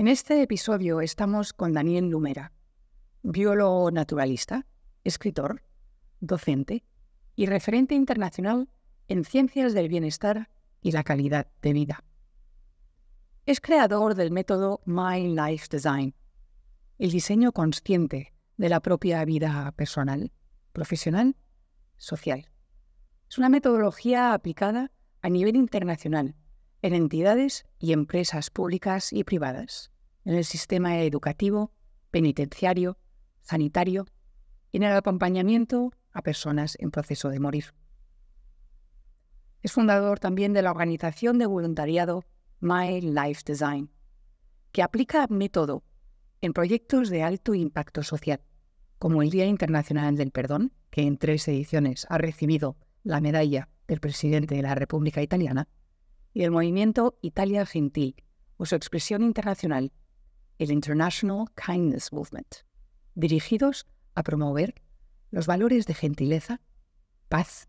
En este episodio estamos con Daniel Lumera, biólogo naturalista, escritor, docente y referente internacional en ciencias del bienestar y la calidad de vida. Es creador del método My Life Design, el diseño consciente de la propia vida personal, profesional, social. Es una metodología aplicada a nivel internacional en entidades y empresas públicas y privadas, en el sistema educativo, penitenciario, sanitario y en el acompañamiento a personas en proceso de morir. Es fundador también de la organización de voluntariado My Life Design, que aplica método en proyectos de alto impacto social, como el Día Internacional del Perdón, que en 3 ediciones ha recibido la medalla del presidente de la República Italiana, y el movimiento Italia Gentil, o su expresión internacional, el International Kindness Movement, dirigidos a promover los valores de gentileza, paz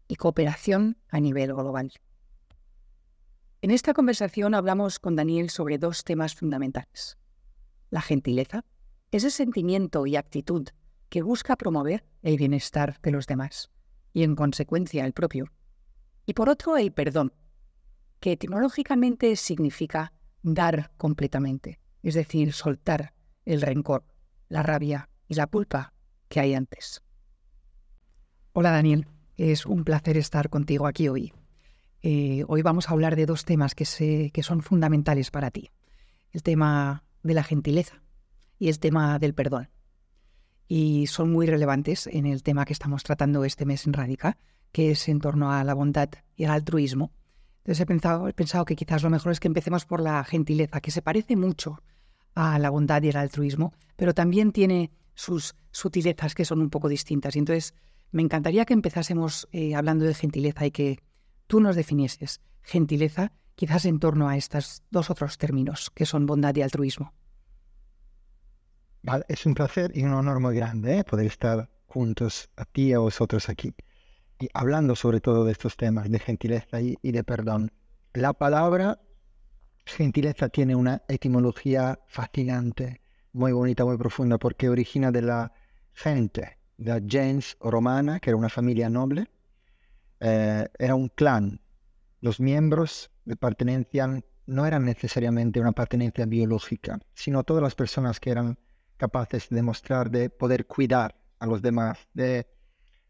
y cooperación a nivel global. En esta conversación hablamos con Daniel sobre 2 temas fundamentales. La gentileza, ese sentimiento y actitud que busca promover el bienestar de los demás y, en consecuencia, el propio. Y por otro, el perdón, que etimológicamente significa dar completamente, es decir, soltar el rencor, la rabia y la culpa que hay antes. Hola Daniel, es un placer estar contigo aquí hoy. Hoy vamos a hablar de 2 temas que sé que son fundamentales para ti. El tema de la gentileza y el tema del perdón. Y son muy relevantes en el tema que estamos tratando este mes en Radica, que es en torno a la bondad y al altruismo. Entonces he pensado que quizás lo mejor es que empecemos por la gentileza, que se parece mucho a la bondad y el altruismo, pero también tiene sus sutilezas que son un poco distintas. Y entonces me encantaría que empezásemos hablando de gentileza y que tú nos definieses gentileza quizás en torno a estos 2 otros términos, que son bondad y altruismo. Vale, es un placer y un honor muy grande poder estar juntos a ti y a vosotros aquí. Y hablando sobre todo de estos temas de gentileza y de perdón. La palabra gentileza tiene una etimología fascinante, muy bonita, muy profunda, porque origina de la gente, de la gens romana, que era una familia noble. Era un clan. Los miembros pertenecían, no eran necesariamente una pertenencia biológica, sino todas las personas que eran capaces de demostrar de poder cuidar a los demás, de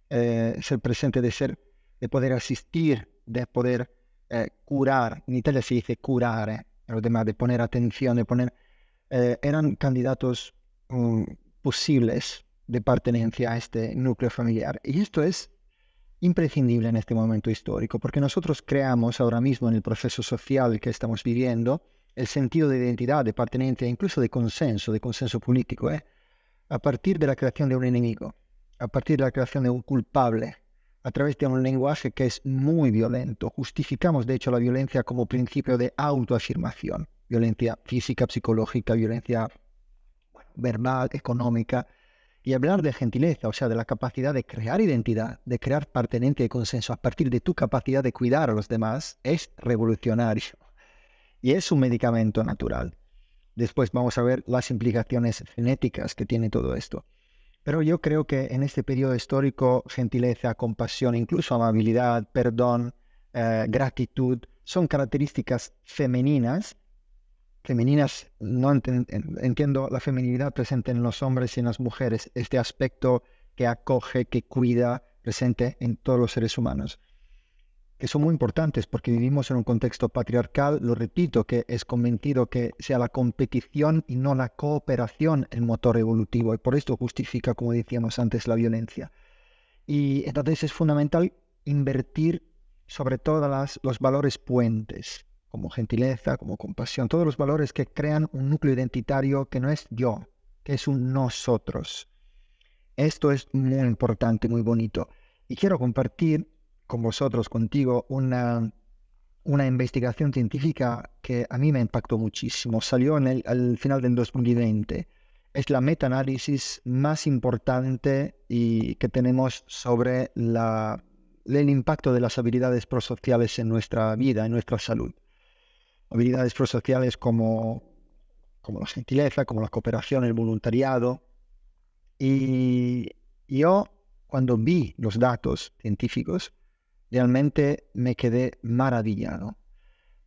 ser presente, de poder asistir, de poder curar. En Italia se dice curare a los demás, de poner atención, eran candidatos posibles de pertenencia a este núcleo familiar. Y esto es imprescindible en este momento histórico, porque nosotros creamos ahora mismo en el proceso social que estamos viviendo el sentido de identidad, de pertenencia, incluso de consenso político, a partir de la creación de un enemigo, a partir de la creación de un culpable, a través de un lenguaje que es muy violento. Justificamos, de hecho, la violencia como principio de autoafirmación. Violencia física, psicológica, violencia verbal, económica. Y hablar de gentileza, o sea, de la capacidad de crear identidad, de crear pertenencia y consenso a partir de tu capacidad de cuidar a los demás, es revolucionario. Y es un medicamento natural. Después vamos a ver las implicaciones genéticas que tiene todo esto. Pero yo creo que en este periodo histórico, gentileza, compasión, incluso amabilidad, perdón, gratitud, son características femeninas. No entiendo la feminidad presente en los hombres y en las mujeres, este aspecto que acoge, que cuida, presente en todos los seres humanos, que son muy importantes porque vivimos en un contexto patriarcal. Lo repito, que es convencido que sea la competición y no la cooperación el motor evolutivo, y por esto justifica, como decíamos antes, la violencia. Y entonces es fundamental invertir sobre todo los valores puentes, como gentileza, como compasión, todos los valores que crean un núcleo identitario que no es yo, que es un nosotros. Esto es muy importante, muy bonito. Y quiero compartir con vosotros, contigo, una investigación científica que a mí me impactó muchísimo. Salió al final del 2020. Es la metaanálisis más importante que tenemos sobre el impacto de las habilidades prosociales en nuestra vida, en nuestra salud. Habilidades prosociales como como la gentileza, como la cooperación, el voluntariado. Y yo, cuando vi los datos científicos, realmente me quedé maravillado.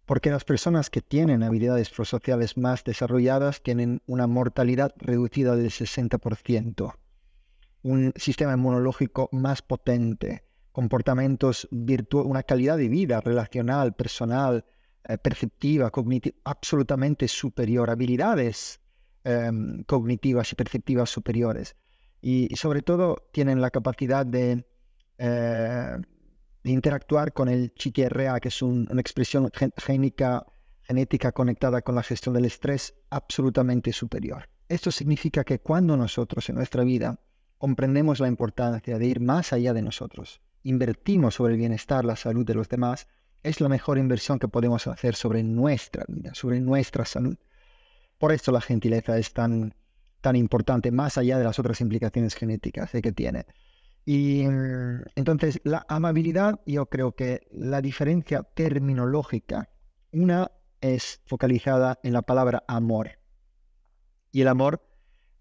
Porque las personas que tienen habilidades prosociales más desarrolladas tienen una mortalidad reducida del 60%, un sistema inmunológico más potente, comportamientos virtuosos, una calidad de vida relacional, personal, perceptiva, cognitiva, absolutamente superior, habilidades cognitivas y perceptivas superiores. Y sobre todo tienen la capacidad de interactuar con el CTRA, que es una expresión genética conectada con la gestión del estrés, absolutamente superior. Esto significa que cuando nosotros en nuestra vida comprendemos la importancia de ir más allá de nosotros, invertimos sobre el bienestar, la salud de los demás, es la mejor inversión que podemos hacer sobre nuestra vida, sobre nuestra salud. Por esto la gentileza es tan importante, más allá de las otras implicaciones genéticas que tiene. Y entonces la amabilidad, yo creo que la diferencia terminológica, una es focalizada en la palabra amor. Y el amor,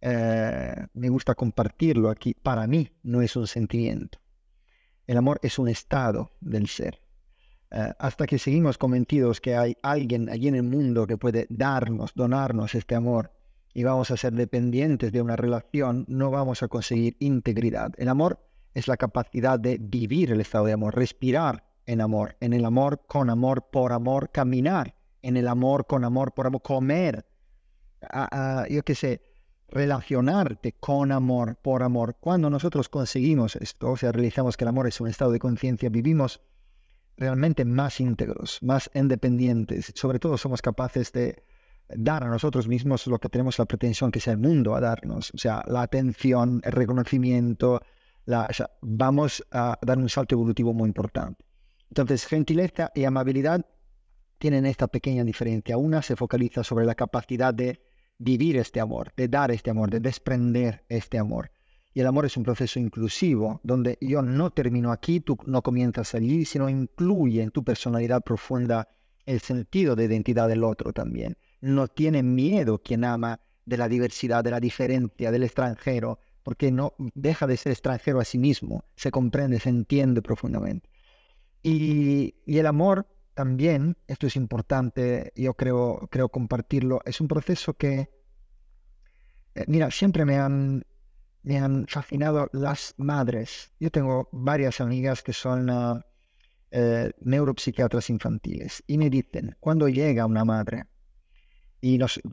me gusta compartirlo aquí, para mí no es un sentimiento. El amor es un estado del ser. Hasta que seguimos convencidos que hay alguien allí en el mundo que puede donarnos este amor, y vamos a ser dependientes de una relación, no vamos a conseguir integridad. El amor es la capacidad de vivir el estado de amor, respirar en el amor, con amor, por amor, caminar en el amor, con amor, por amor, comer, yo qué sé, relacionarte con amor, por amor. Cuando nosotros conseguimos esto, o sea, realizamos que el amor es un estado de conciencia, vivimos realmente más íntegros, más independientes. Sobre todo somos capaces de dar a nosotros mismos lo que tenemos la pretensión que sea el mundo a darnos. O sea, la atención, el reconocimiento. O sea, vamos a dar un salto evolutivo muy importante. Entonces, gentileza y amabilidad tienen esta pequeña diferencia. Una se focaliza sobre la capacidad de vivir este amor, de dar este amor, de desprender este amor. Y el amor es un proceso inclusivo, donde yo no termino aquí, tú no comienzas allí, sino incluye en tu personalidad profunda el sentido de identidad del otro también. No tiene miedo quien ama de la diversidad, de la diferencia, del extranjero, porque no deja de ser extranjero a sí mismo, se comprende, se entiende profundamente. Y el amor también, esto es importante, yo creo compartirlo, es un proceso que, mira, siempre me han fascinado las madres. Yo tengo varias amigas que son neuropsiquiatras infantiles y me dicen, cuando llega una madre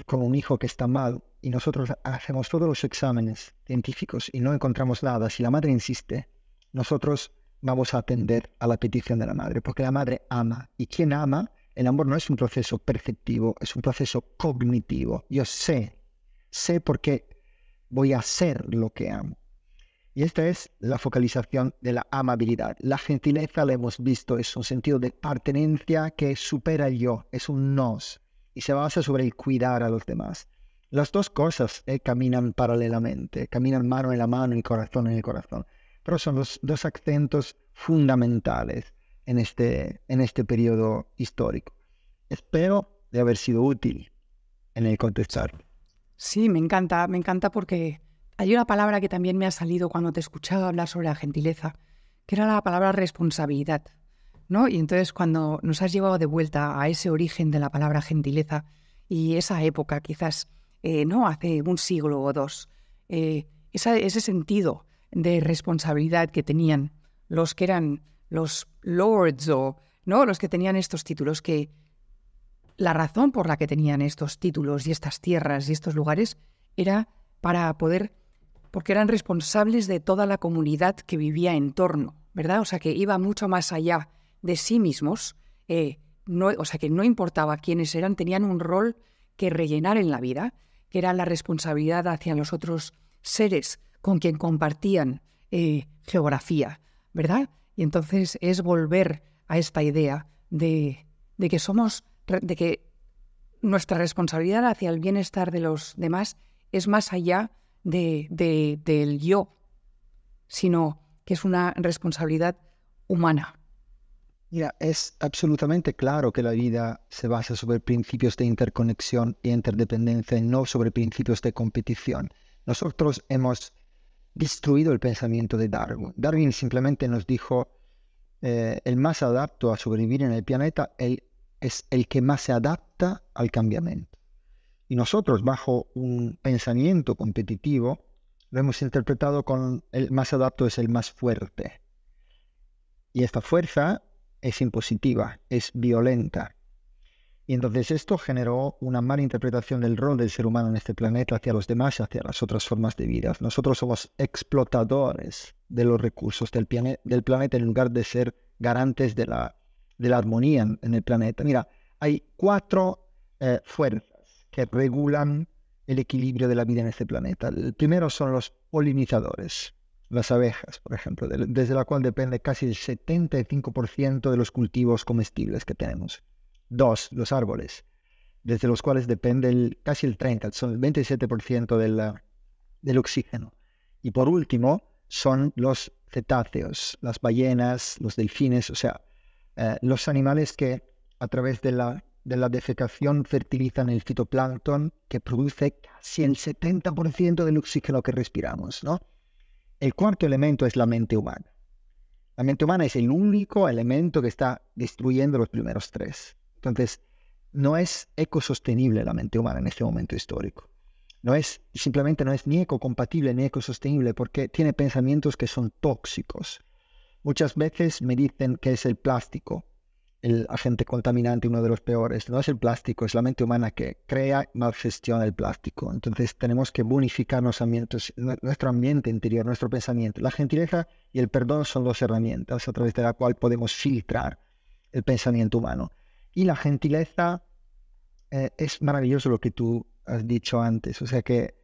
con un hijo que está mal y nosotros hacemos todos los exámenes científicos y no encontramos nada, si la madre insiste, nosotros vamos a atender a la petición de la madre, porque la madre ama. Y quien ama, el amor no es un proceso perceptivo, es un proceso cognitivo. Yo sé por qué voy a hacer lo que amo. Y esta es la focalización de la amabilidad. La gentileza, la hemos visto, es un sentido de pertenencia que supera el yo, es un nos, y se basa sobre el cuidar a los demás. Las dos cosas caminan paralelamente, caminan mano en la mano y corazón en el corazón. Pero son los dos acentos fundamentales en este periodo histórico. Espero de haber sido útil en el contestar. Sí, me encanta porque hay una palabra que también me ha salido cuando te escuchaba hablar sobre la gentileza, que era la palabra responsabilidad, ¿no? Y entonces cuando nos has llevado de vuelta a ese origen de la palabra gentileza y esa época quizás, ¿no? Hace un siglo o dos, ese sentido de responsabilidad que tenían los que eran los lords o no los que tenían estos títulos, que la razón por la que tenían estos títulos y estas tierras y estos lugares era para poder, porque eran responsables de toda la comunidad que vivía en torno, ¿verdad? O sea, que iba mucho más allá de sí mismos, o sea, que no importaba quiénes eran, tenían un rol que rellenar en la vida, que era la responsabilidad hacia los otros seres con quien compartían geografía, ¿verdad? Y entonces es volver a esta idea de que nuestra responsabilidad hacia el bienestar de los demás es más allá del yo, sino que es una responsabilidad humana. Mira, es absolutamente claro que la vida se basa sobre principios de interconexión y interdependencia y no sobre principios de competición. Nosotros hemos destruido el pensamiento de Darwin. Darwin simplemente nos dijo, el más adapto a sobrevivir en el planeta es el que más se adapta al cambiamiento. Y nosotros, bajo un pensamiento competitivo, lo hemos interpretado con el más adapto es el más fuerte. Y esta fuerza es impositiva, es violenta. Y entonces esto generó una mala interpretación del rol del ser humano en este planeta hacia los demás y hacia las otras formas de vida. Nosotros somos explotadores de los recursos del planeta en lugar de ser garantes de la armonía en el planeta. Mira, hay 4 fuerzas que regulan el equilibrio de la vida en este planeta. El primero son los polinizadores, las abejas, por ejemplo, desde la cual depende casi el 75% de los cultivos comestibles que tenemos. 2, los árboles, desde los cuales depende casi el 30%, son el 27% del oxígeno. Y por último, son los cetáceos, las ballenas, los delfines, o sea, los animales que a través de la defecación fertilizan el fitoplancton que produce casi el 70% del oxígeno que respiramos, ¿no? El cuarto elemento es la mente humana. La mente humana es el único elemento que está destruyendo los primeros 3. Entonces, no es ecosostenible la mente humana en este momento histórico. Simplemente no es ni ecocompatible ni ecosostenible porque tiene pensamientos que son tóxicos. Muchas veces me dicen que es el plástico, el agente contaminante, uno de los peores. No es el plástico, es la mente humana que crea y malgestiona el plástico. Entonces tenemos que bonificar nuestro ambiente interior, nuestro pensamiento. La gentileza y el perdón son 2 herramientas a través de la cual podemos filtrar el pensamiento humano. Y la gentileza es maravilloso lo que tú has dicho antes. O sea que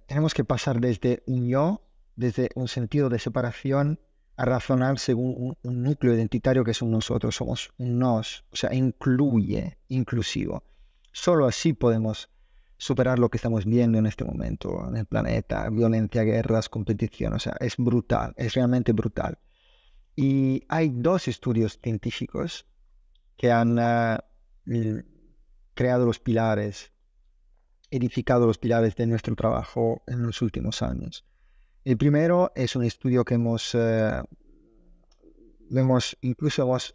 tenemos que pasar desde un yo, desde un sentido de separación, a razonar según un núcleo identitario que somos nosotros. Somos un nos, o sea, inclusivo. Solo así podemos superar lo que estamos viendo en este momento en el planeta. Violencia, guerras, competición. O sea, es brutal, es realmente brutal. Y hay 2 estudios científicos que han creado los pilares, edificado los pilares de nuestro trabajo en los últimos años. El primero es un estudio que hemos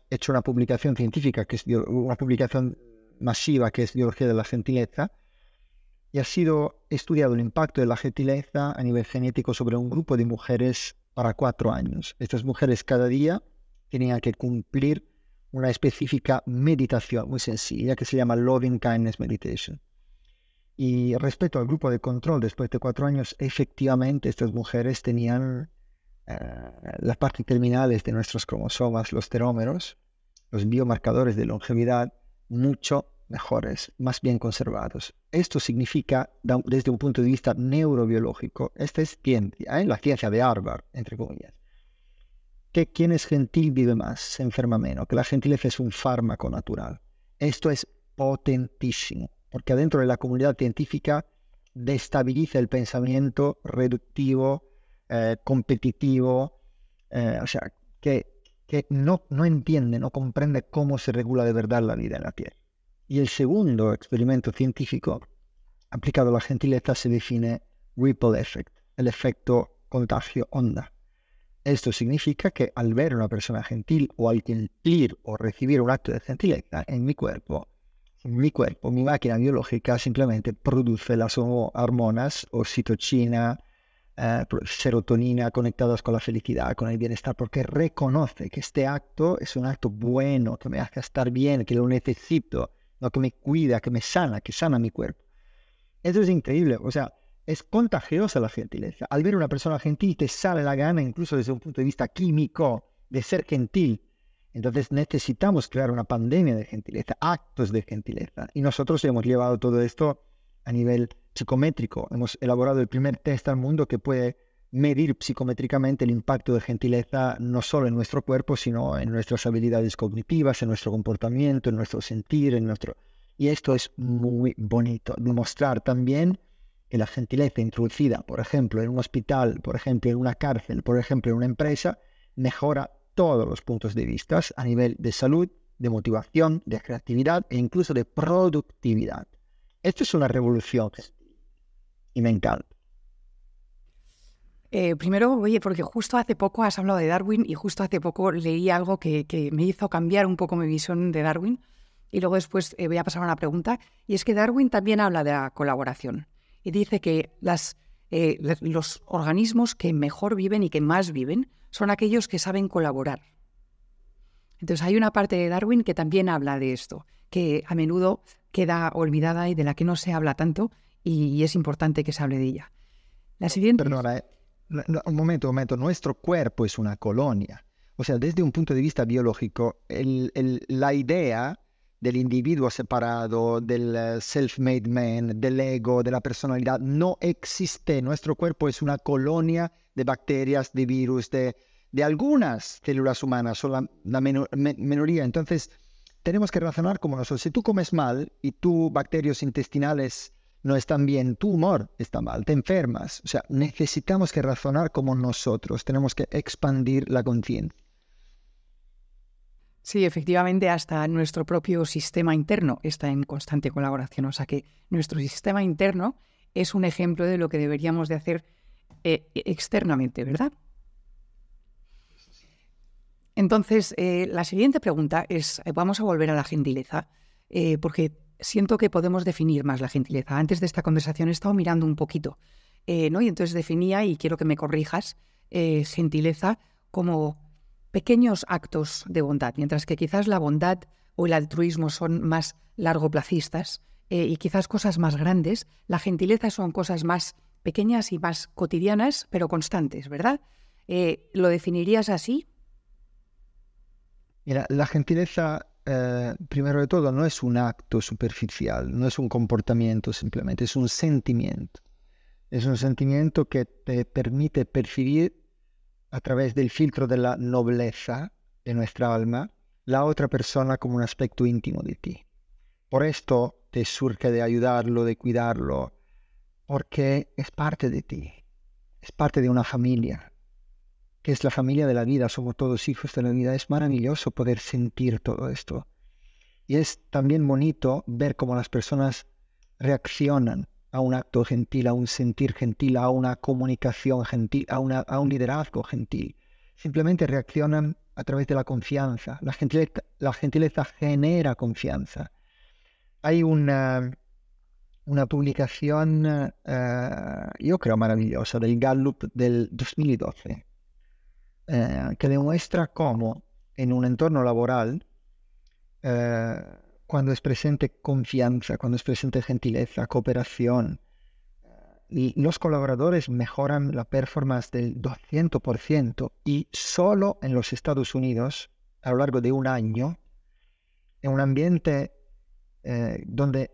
hecho una publicación científica, que es una publicación masiva, que es Biología de la Gentileza, y ha sido estudiado el impacto de la gentileza a nivel genético sobre un grupo de mujeres para 4 años. Estas mujeres cada día tenían que cumplir una específica meditación muy sencilla que se llama Loving Kindness Meditation. Y respecto al grupo de control, después de 4 años, efectivamente estas mujeres tenían las partes terminales de nuestros cromosomas, los telómeros, los biomarcadores de longevidad, mucho mejores, más bien conservados. Esto significa, desde un punto de vista neurobiológico, esta es ciencia, la ciencia de Harvard, entre comillas, que quien es gentil vive más, se enferma menos, que la gentileza es un fármaco natural. Esto es potentísimo, porque adentro de la comunidad científica destabiliza el pensamiento reductivo, competitivo, o sea, que no entiende, no comprende cómo se regula de verdad la vida en la Tierra. Y el segundo experimento científico aplicado a la gentileza se define ripple effect, el efecto contagio onda. Esto significa que al ver a una persona gentil o al cumplir o recibir un acto de gentileza en mi cuerpo, mi máquina biológica simplemente produce las hormonas, oxitocina, serotonina conectadas con la felicidad, con el bienestar, porque reconoce que este acto es un acto bueno, que me hace estar bien, que lo necesito, no, que me cuida, que me sana, que sana mi cuerpo. Eso es increíble, o sea, es contagiosa la gentileza. Al ver a una persona gentil te sale la gana, incluso desde un punto de vista químico, de ser gentil. Entonces necesitamos crear una pandemia de gentileza, actos de gentileza. Y nosotros hemos llevado todo esto a nivel psicométrico. Hemos elaborado el primer test al mundo que puede medir psicométricamente el impacto de gentileza no solo en nuestro cuerpo, sino en nuestras habilidades cognitivas, en nuestro comportamiento, en nuestro sentir, Y esto es muy bonito. Demostrar también que la gentileza introducida, por ejemplo, en un hospital, por ejemplo, en una cárcel, por ejemplo, en una empresa, mejora todos los puntos de vista, a nivel de salud, de motivación, de creatividad e incluso de productividad. Esto es una revolución y me encanta. Primero, oye, porque justo hace poco has hablado de Darwin y justo hace poco leí algo que me hizo cambiar un poco mi visión de Darwin. Y luego después voy a pasar a una pregunta. Y es que Darwin también habla de la colaboración. Y dice que los organismos que mejor viven y que más viven son aquellos que saben colaborar. Entonces hay una parte de Darwin que también habla de esto, que a menudo queda olvidada y de la que no se habla tanto y es importante que se hable de ella. La siguiente... Perdona, un momento. Nuestro cuerpo es una colonia. O sea, desde un punto de vista biológico, la idea del individuo separado, del self-made man, del ego, de la personalidad, no existe. Nuestro cuerpo es una colonia de bacterias, de virus, de algunas células humanas, son la minoría. Entonces, tenemos que razonar como nosotros. Si tú comes mal y tus bacterias intestinales no están bien, tu humor está mal, te enfermas. O sea, necesitamos que razonar como nosotros. Tenemos que expandir la conciencia. Sí, efectivamente, hasta nuestro propio sistema interno está en constante colaboración. O sea que nuestro sistema interno es un ejemplo de lo que deberíamos de hacer externamente, ¿verdad? Entonces, la siguiente pregunta es, vamos a volver a la gentileza, porque siento que podemos definir más la gentileza. Antes de esta conversación he estado mirando un poquito, ¿no? Y entonces definía, y quiero que me corrijas, gentileza como pequeños actos de bondad, mientras que quizás la bondad o el altruismo son más largoplacistas y quizás cosas más grandes, la gentileza son cosas más pequeñas y más cotidianas, pero constantes, ¿verdad? ¿Lo definirías así? Mira, la gentileza, primero de todo, no es un acto superficial, no es un comportamiento simplemente, es un sentimiento. Es un sentimiento que te permite percibir a través del filtro de la nobleza de nuestra alma, la otra persona como un aspecto íntimo de ti. Por esto te surge de ayudarlo, de cuidarlo, porque es parte de ti, es parte de una familia, que es la familia de la vida, somos todos hijos de la vida. Es maravilloso poder sentir todo esto. Y es también bonito ver cómo las personas reaccionan a un acto gentil, a un sentir gentil, a una comunicación gentil, a un liderazgo gentil. Simplemente reaccionan a través de la confianza. La gentileza genera confianza. Hay una publicación, yo creo maravillosa, del Gallup del 2012, que demuestra cómo en un entorno laboral, cuando es presente confianza, cuando es presente gentileza, cooperación, los colaboradores mejoran la performance del 200%, y solo en los Estados Unidos, a lo largo de un año, en un ambiente donde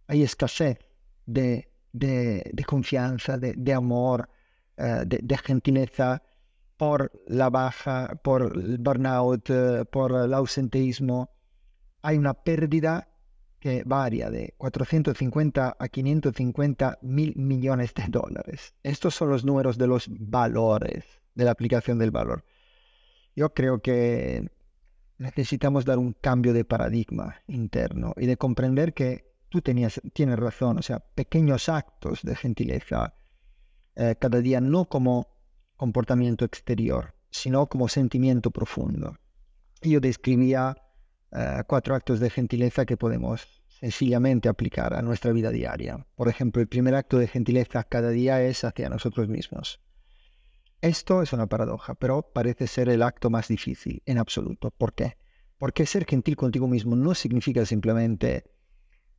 hay escasez de confianza, de amor, de gentileza, por la baja, por el burnout, por el ausenteísmo, hay una pérdida que varía de 450 a 550 mil millones de dólares. Estos son los números de los valores, de la aplicación del valor. Yo creo que necesitamos dar un cambio de paradigma interno y de comprender que tú tienes razón. O sea, pequeños actos de gentileza cada día, no como comportamiento exterior, sino como sentimiento profundo. Yo describía 4 actos de gentileza que podemos sencillamente aplicar a nuestra vida diaria. Por ejemplo, el primer acto de gentileza cada día es hacia nosotros mismos. Esto es una paradoja, pero parece ser el acto más difícil en absoluto. ¿Por qué? Porque ser gentil contigo mismo no significa simplemente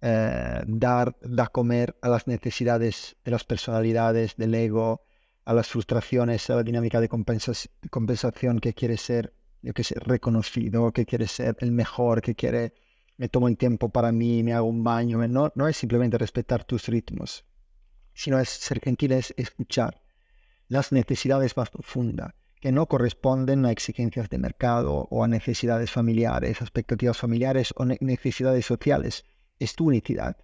dar comer a las necesidades de las personalidades, del ego, a las frustraciones, a la dinámica de compensación que quiere ser, yo que sé, reconocido, que quiere ser el mejor, que quiere, me tomo el tiempo para mí, me hago un baño. No es simplemente respetar tus ritmos, sino es ser gentil, es escuchar las necesidades más profundas, que no corresponden a exigencias de mercado o a necesidades familiares, expectativas familiares o necesidades sociales. Es tu unicidad,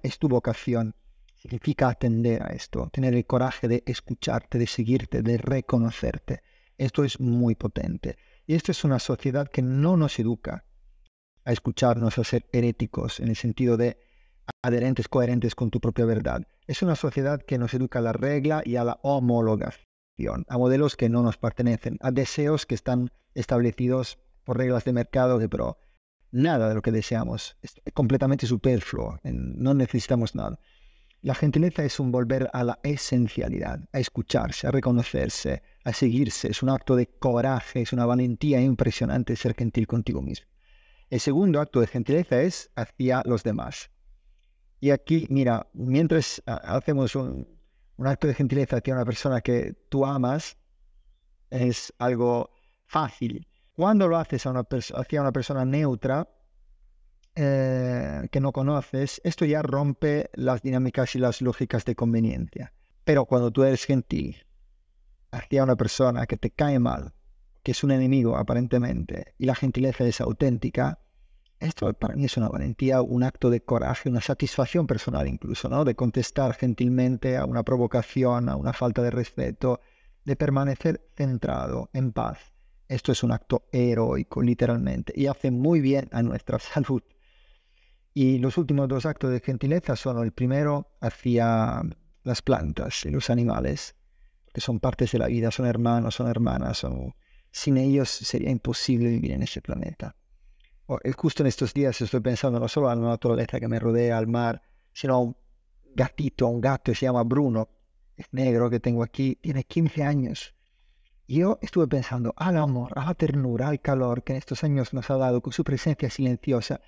es tu vocación. Significa atender a esto, tener el coraje de escucharte, de seguirte, de reconocerte. Esto es muy potente. Y esto es una sociedad que no nos educa a escucharnos, a ser heréticos, en el sentido de adherentes, coherentes con tu propia verdad. Es una sociedad que nos educa a la regla y a la homologación, a modelos que no nos pertenecen, a deseos que están establecidos por reglas de mercado, pero nada de lo que deseamos es completamente superfluo, no necesitamos nada. La gentileza es un volver a la esencialidad, a escucharse, a reconocerse, a seguirse. Es un acto de coraje, es una valentía impresionante ser gentil contigo mismo. El segundo acto de gentileza es hacia los demás. Y aquí, mira, mientras hacemos un acto de gentileza hacia una persona que tú amas, es algo fácil. Cuando lo haces hacia una persona neutra, que no conoces, esto ya rompe las dinámicas y las lógicas de conveniencia. Pero cuando tú eres gentil hacia una persona que te cae mal, que es un enemigo aparentemente, y la gentileza es auténtica, esto para mí es una valentía, un acto de coraje, una satisfacción personal incluso, ¿no? De contestar gentilmente a una provocación, a una falta de respeto, de permanecer centrado, en paz. Esto es un acto heroico, literalmente, y hace muy bien a nuestra salud. Y los últimos dos actos de gentileza son el primero hacia las plantas y los animales, que son partes de la vida, son hermanos, son hermanas, sin ellos sería imposible vivir en este planeta. Justo en estos días estoy pensando no solo a la naturaleza que me rodea, al mar, sino a un gato que se llama Bruno, es negro, que tengo aquí, tiene 15 años. Y yo estuve pensando al amor, a la ternura, al calor que en estos años nos ha dado con su presencia silenciosa,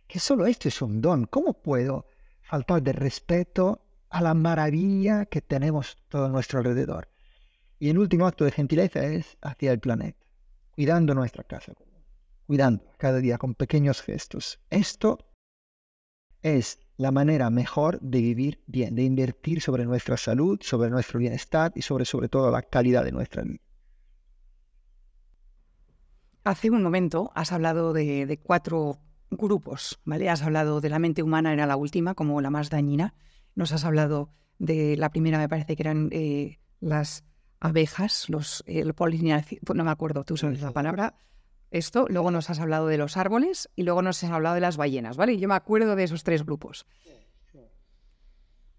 que solo esto es un don. ¿Cómo puedo faltar de respeto a la maravilla que tenemos todo a nuestro alrededor? Y el último acto de gentileza es hacia el planeta, cuidando nuestra casa, cuidando cada día con pequeños gestos. Esto es la manera mejor de vivir bien, de invertir sobre nuestra salud, sobre nuestro bienestar y sobre todo la calidad de nuestra vida. Hace un momento has hablado de 4 grupos, ¿vale? Has hablado de la mente humana, era la última, como la más dañina. Nos has hablado de la primera, me parece que eran las abejas, polinización, no me acuerdo, tú sabes la palabra. Esto, luego nos has hablado de los árboles y luego nos has hablado de las ballenas, ¿vale? Yo me acuerdo de esos 3 grupos.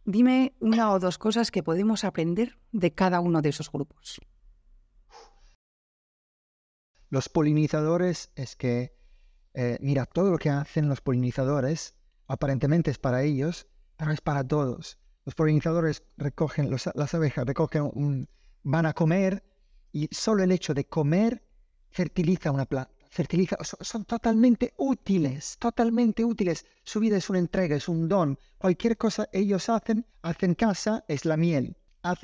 Dime 1 o 2 cosas que podemos aprender de cada uno de esos grupos. Los polinizadores es que, mira, todo lo que hacen los polinizadores aparentemente es para ellos, pero es para todos. Los polinizadores recogen, las abejas recogen, van a comer y solo el hecho de comer fertiliza una planta. Son totalmente útiles, totalmente útiles. Su vida es una entrega, es un don. Cualquier cosa ellos hacen casa, es la miel.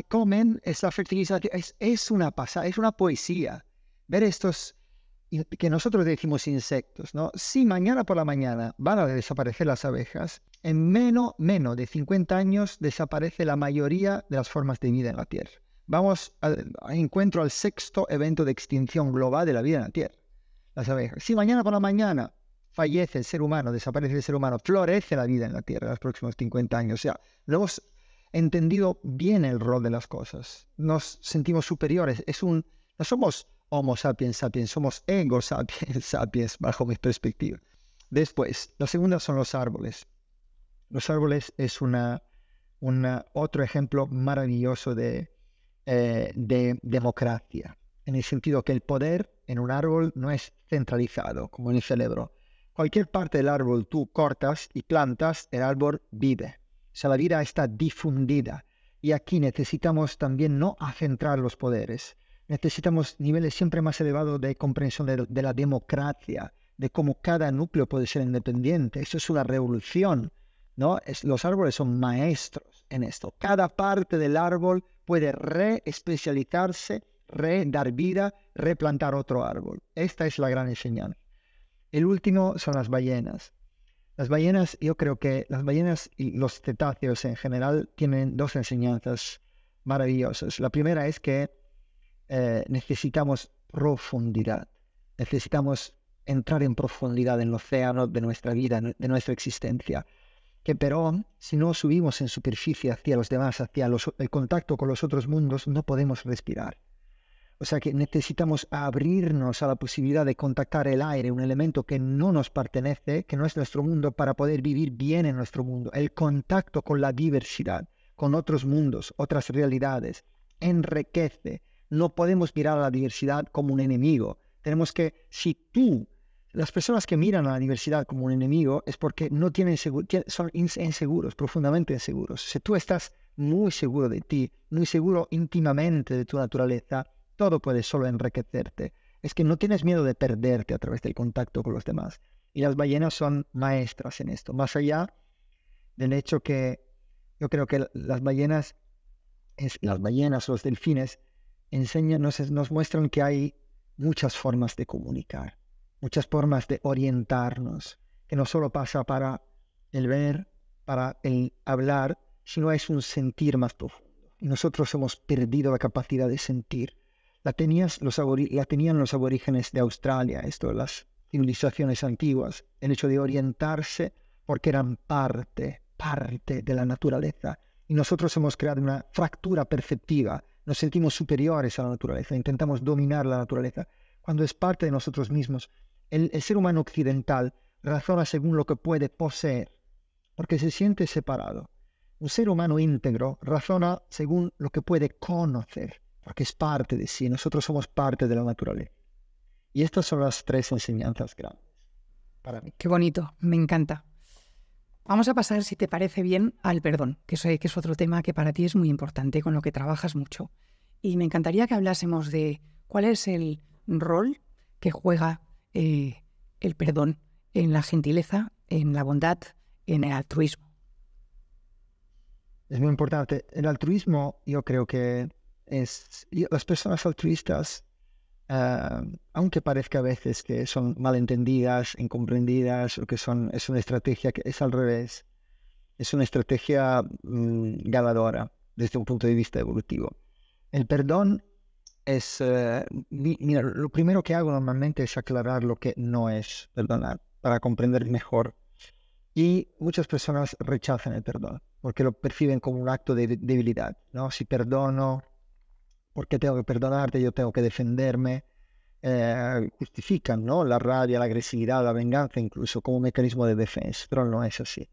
Comen, es la fertilización, es una pasada, es una poesía. Ver estos, que nosotros decimos insectos, ¿no? Si mañana por la mañana van a desaparecer las abejas, en menos de 50 años desaparece la mayoría de las formas de vida en la Tierra. Vamos a encuentro al 6º evento de extinción global de la vida en la Tierra, las abejas. Si mañana por la mañana fallece el ser humano, desaparece el ser humano, florece la vida en la Tierra en los próximos 50 años. O sea, no hemos entendido bien el rol de las cosas. Nos sentimos superiores. No somos Homo sapiens sapiens, somos ego sapiens sapiens, bajo mi perspectiva. Después, la segunda son los árboles. Los árboles es otro ejemplo maravilloso de democracia, en el sentido que el poder en un árbol no es centralizado, como en el cerebro. Cualquier parte del árbol tú cortas y plantas, el árbol vive. O sea, la vida está difundida. Y aquí necesitamos también no acentrar los poderes. Necesitamos niveles siempre más elevados de comprensión de la democracia, de cómo cada núcleo puede ser independiente. Eso es una revolución, ¿no? Los árboles son maestros en esto. Cada parte del árbol puede reespecializarse, dar vida, replantar otro árbol. Esta es la gran enseñanza. El último son las ballenas. Las ballenas, yo creo que las ballenas y los cetáceos en general tienen 2 enseñanzas maravillosas. La primera es que necesitamos profundidad. Necesitamos entrar en profundidad en el océano de nuestra vida, de nuestra existencia. Pero si no subimos en superficie hacia los demás, hacia el contacto con los otros mundos, no podemos respirar. O sea que necesitamos abrirnos a la posibilidad de contactar el aire, un elemento que no nos pertenece, que no es nuestro mundo, para poder vivir bien en nuestro mundo. El contacto con la diversidad, con otros mundos, otras realidades, enriquece. No podemos mirar a la diversidad como un enemigo. Tenemos que, las personas que miran a la diversidad como un enemigo es porque no tienen son inseguros, profundamente inseguros. Si tú estás muy seguro de ti, muy seguro íntimamente de tu naturaleza, todo puede solo enriquecerte. Es que no tienes miedo de perderte a través del contacto con los demás. Y las ballenas son maestras en esto. Más allá del hecho que yo creo que las ballenas, los delfines, nos muestran que hay muchas formas de comunicar, muchas formas de orientarnos, que no solo pasa para el ver, para el hablar, sino es un sentir más profundo. Y nosotros hemos perdido la capacidad de sentir. La tenían los aborígenes de Australia, las civilizaciones antiguas, el hecho de orientarse porque eran parte de la naturaleza. Y nosotros hemos creado una fractura perceptiva, nos sentimos superiores a la naturaleza, intentamos dominar la naturaleza, cuando es parte de nosotros mismos. El ser humano occidental razona según lo que puede poseer, porque se siente separado. Un ser humano íntegro razona según lo que puede conocer, porque es parte de sí. Nosotros somos parte de la naturaleza. Y estas son las tres enseñanzas grandes para mí. Qué bonito, me encanta. Vamos a pasar, si te parece bien, al perdón, que sé que es otro tema que para ti es muy importante, con lo que trabajas mucho. Y me encantaría que hablásemos de cuál es el rol que juega el perdón en la gentileza, en la bondad, en el altruismo. Es muy importante. El altruismo, yo creo que las personas altruistas, aunque parezca a veces que son malentendidas, incomprendidas, o que es una estrategia que es al revés, es una estrategia ganadora desde un punto de vista evolutivo. El perdón es, mira, lo primero que hago normalmente es aclarar lo que no es perdonar, para comprender mejor. Y muchas personas rechazan el perdón, porque lo perciben como un acto de debilidad, ¿no? Si perdono, ¿por qué tengo que perdonarte? Yo tengo que defenderme. Justifican, ¿no?, la rabia, la agresividad, la venganza, incluso como mecanismo de defensa, pero no es así.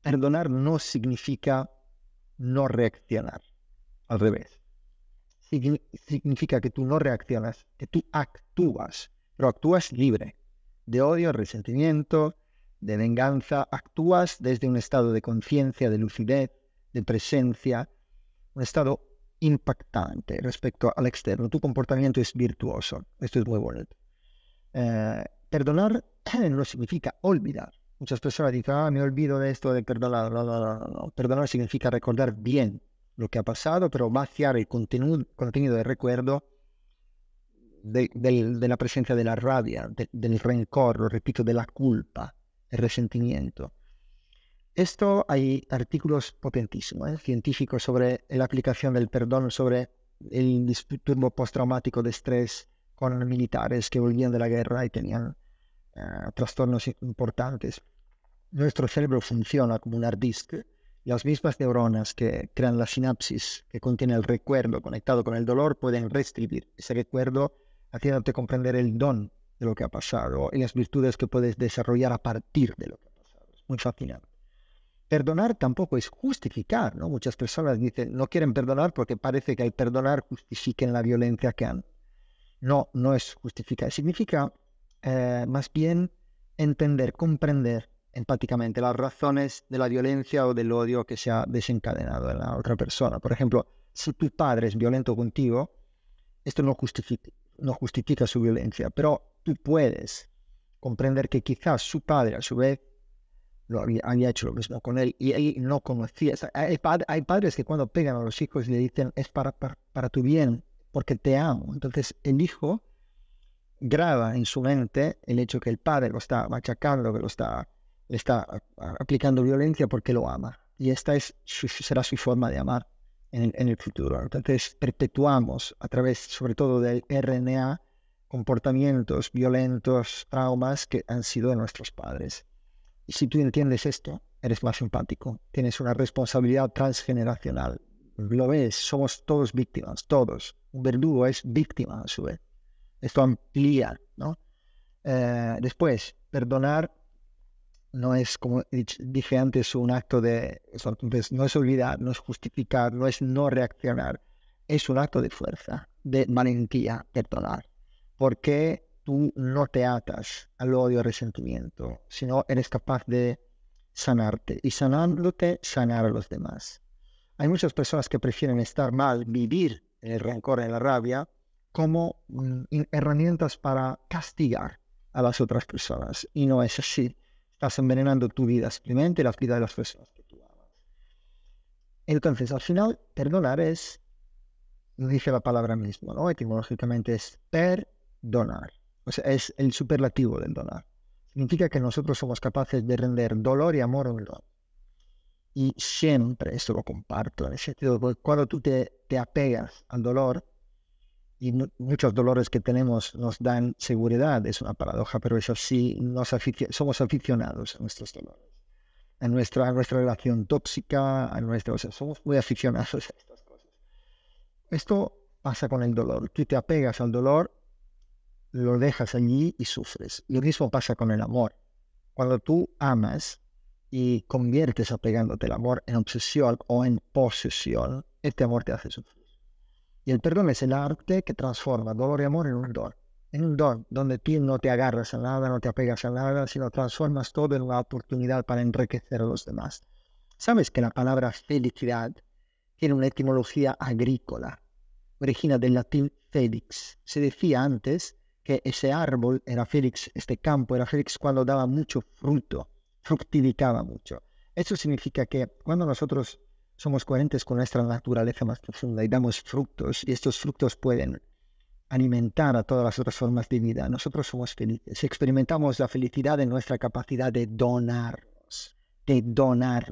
Perdonar no significa no reaccionar, al revés. Significa que tú no reaccionas, que tú actúas, pero actúas libre de odio, resentimiento, de venganza. Actúas desde un estado de conciencia, de lucidez, de presencia, un estado impactante respecto al externo. Tu comportamiento es virtuoso. Esto es muy bonito. Perdonar no significa olvidar. Muchas personas dicen, me olvido de esto de perdonar. No. Perdonar significa recordar bien lo que ha pasado, pero vaciar el contenido de recuerdo de la presencia de la rabia, del rencor, lo repito, de la culpa, el resentimiento. Esto hay artículos potentísimos, científicos, sobre la aplicación del perdón, sobre el disturbo postraumático de estrés con militares que volvían de la guerra y tenían trastornos importantes. Nuestro cerebro funciona como un hard disk. Las mismas neuronas que crean la sinapsis que contiene el recuerdo conectado con el dolor pueden reescribir ese recuerdo, haciéndote comprender el don de lo que ha pasado y las virtudes que puedes desarrollar a partir de lo que ha pasado. Es muy fascinante. Perdonar tampoco es justificar, ¿no? Muchas personas dicen, no quieren perdonar porque parece que al perdonar justifiquen la violencia que han. No es justificar. Significa más bien entender, comprender empáticamente las razones de la violencia o del odio que se ha desencadenado en la otra persona. Por ejemplo, si tu padre es violento contigo, esto no justifica su violencia, pero tú puedes comprender que quizás su padre a su vez había hecho lo mismo con él y él no conocía. Hay padres que cuando pegan a los hijos le dicen, es para tu bien, porque te amo. Entonces el hijo graba en su mente el hecho que el padre lo está machacando, que le está aplicando violencia porque lo ama. Y esta será su forma de amar en el futuro. Entonces perpetuamos a través, sobre todo del RNA, comportamientos violentos, traumas que han sido de nuestros padres. Y si tú entiendes esto, eres más empático. Tienes una responsabilidad transgeneracional lo ves, somos todos víctimas, todos. Un verdugo es víctima a su vez. Esto amplía, ¿no? Después, perdonar no es, como dije antes, un acto de... Entonces, no es olvidar, no es justificar, no es no reaccionar. Es un acto de fuerza, de valentía, perdonar. Porque tú no te atas al odio, al resentimiento, sino eres capaz de sanarte. Y sanándote, sanar a los demás. Hay muchas personas que prefieren estar mal, vivir en el rencor, en la rabia, como herramientas para castigar a las otras personas. Y no es así. Estás envenenando tu vida, simplemente la vida de las personas que tú amas. Entonces, al final, perdonar es, dice la palabra misma, ¿no? Etimológicamente es perdonar. O sea, es el superlativo del donar. Significa que nosotros somos capaces de render dolor y amor a un don. Y siempre, esto lo comparto, en el sentido de cuando tú te apegas al dolor, y muchos dolores que tenemos nos dan seguridad, es una paradoja, pero es así, somos aficionados a nuestros dolores, a nuestra relación tóxica, o sea, somos muy aficionados a estas cosas. Esto pasa con el dolor, tú te apegas al dolor, lo dejas allí y sufres. Lo mismo pasa con el amor. Cuando tú amas y conviertes apegándote al amor en obsesión o en posesión, este amor te hace sufrir. Y el perdón es el arte que transforma dolor y amor en un don. En un don donde tú no te agarras a nada, no te apegas a nada, sino transformas todo en una oportunidad para enriquecer a los demás. ¿Sabes que la palabra felicidad tiene una etimología agrícola? Origina del latín felix. Se decía antes que ese árbol era félix, este campo era félix cuando daba mucho fruto, fructificaba mucho. Eso significa que cuando nosotros somos coherentes con nuestra naturaleza más profunda y damos frutos, y estos frutos pueden alimentar a todas las otras formas de vida, nosotros somos felices. Experimentamos la felicidad en nuestra capacidad de donarnos, de donar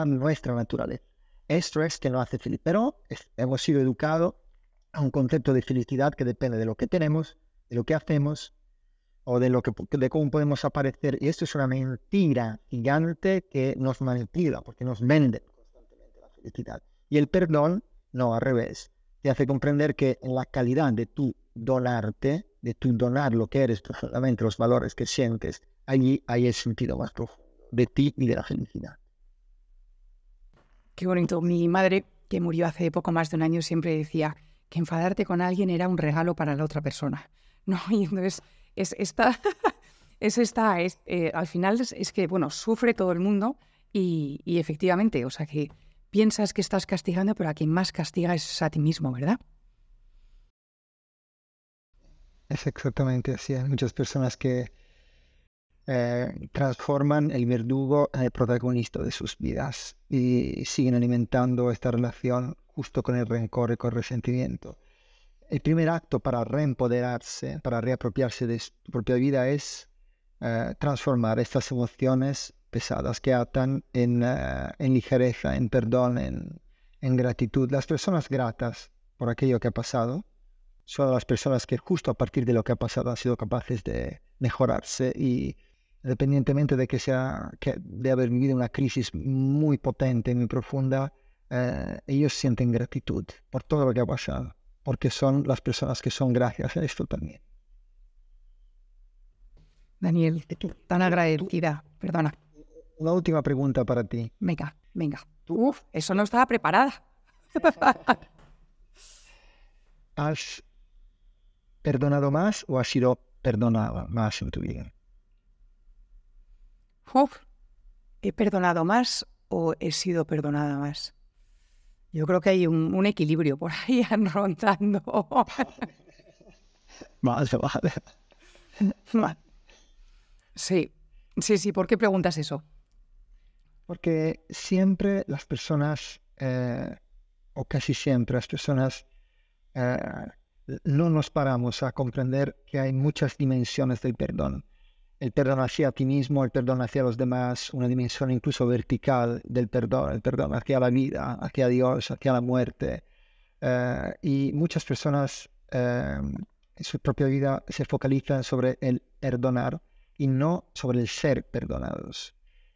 nuestra naturaleza. Esto es que nos hace feliz, pero hemos sido educados a un concepto de felicidad que depende de lo que tenemos, de lo que hacemos, o de cómo podemos aparecer. Y esto es una mentira gigante que nos manipula, porque nos venden felicidad. Y el perdón, no, al revés, te hace comprender que en la calidad de tu donarte, de tu donar lo que eres profundamente, los valores que sientes, allí hay el sentido más profundo de ti y de la felicidad. Qué bonito. Mi madre, que murió hace poco más de un año, siempre decía que enfadarte con alguien era un regalo para la otra persona, ¿no? Y entonces al final es que, bueno, sufre todo el mundo y efectivamente, o sea que piensas que estás castigando, pero a quien más castiga es a ti mismo, ¿verdad? Es exactamente así. Hay muchas personas que transforman el verdugo en el protagonista de sus vidas y siguen alimentando esta relación justo con el rencor y con el resentimiento. El primer acto para reempoderarse, para reapropiarse de su propia vida es transformar estas emociones pesadas que atan en ligereza, en perdón, en gratitud. Las personas gratas por aquello que ha pasado son las personas que justo a partir de lo que ha pasado han sido capaces de mejorarse y independientemente de de haber vivido una crisis muy potente, muy profunda, ellos sienten gratitud por todo lo que ha pasado, porque son las personas que son gracias a esto también. Daniel, tan agradecida. Perdona. Una última pregunta para ti. Venga. Uf, eso no estaba preparada. ¿Has perdonado más o has sido perdonada más en tu vida? Uf, ¿he perdonado más o he sido perdonada más? Yo creo que hay un equilibrio por ahí rondando. Vale. Sí. ¿Por qué preguntas eso? Porque siempre las personas, o casi siempre las personas, no nos paramos a comprender que hay muchas dimensiones del perdón. El perdón hacia ti mismo, el perdón hacia los demás, una dimensión incluso vertical del perdón, el perdón hacia la vida, hacia Dios, hacia la muerte. Y muchas personas en su propia vida se focalizan sobre el perdonar y no sobre el ser perdonados.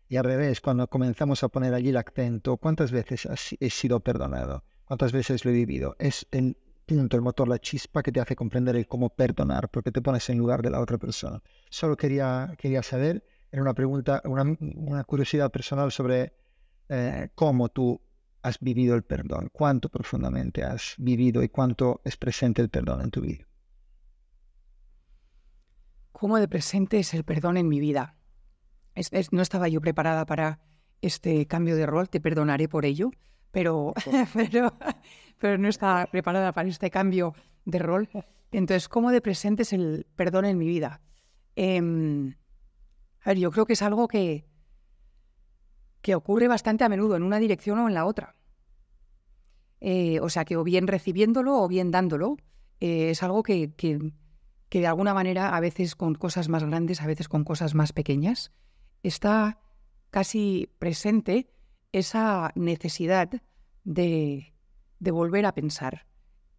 Y al revés, cuando comenzamos a poner allí el acento, ¿cuántas veces he sido perdonado? cuántas veces lo he vivido. Es el punto, el motor, la chispa que te hace comprender el cómo perdonar, porque te pones en lugar de la otra persona. Solo quería saber, era una pregunta, una curiosidad personal sobre cómo tú has vivido el perdón, cuánto profundamente has vivido y cuánto es presente el perdón en tu vida. ¿Cómo de presente es el perdón en mi vida? No estaba yo preparada para este cambio de rol, te perdonaré por ello, pero, pero no estaba preparada para este cambio de rol. Entonces, ¿cómo de presente es el perdón en mi vida? A ver, yo creo que es algo que ocurre bastante a menudo en una dirección o en la otra. O sea, que o bien recibiéndolo o bien dándolo. Es algo que de alguna manera, a veces con cosas más grandes, a veces con cosas más pequeñas, está casi presente esa necesidad de volver a pensar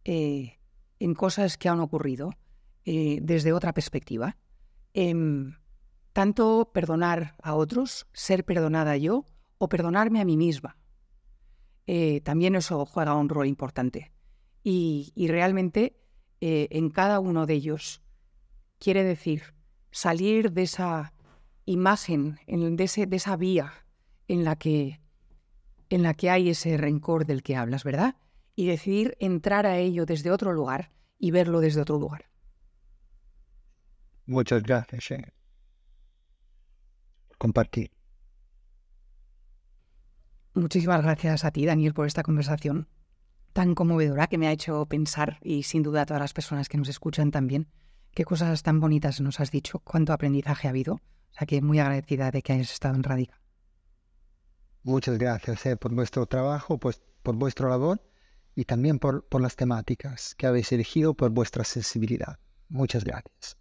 en cosas que han ocurrido desde otra perspectiva. Tanto perdonar a otros, ser perdonada yo, o perdonarme a mí misma. También eso juega un rol importante. Y realmente en cada uno de ellos quiere decir salir de esa imagen, de esa vía en la que hay ese rencor del que hablas, ¿verdad? Y decidir entrar a ello desde otro lugar y verlo desde otro lugar. Muchas gracias por compartir. Muchísimas gracias a ti, Daniel, por esta conversación tan conmovedora que me ha hecho pensar, y sin duda a todas las personas que nos escuchan también, qué cosas tan bonitas nos has dicho, cuánto aprendizaje ha habido. O sea que muy agradecida de que hayas estado en Radica. Muchas gracias por vuestro trabajo, pues, por vuestra labor y también por las temáticas que habéis elegido, por vuestra sensibilidad. Muchas gracias.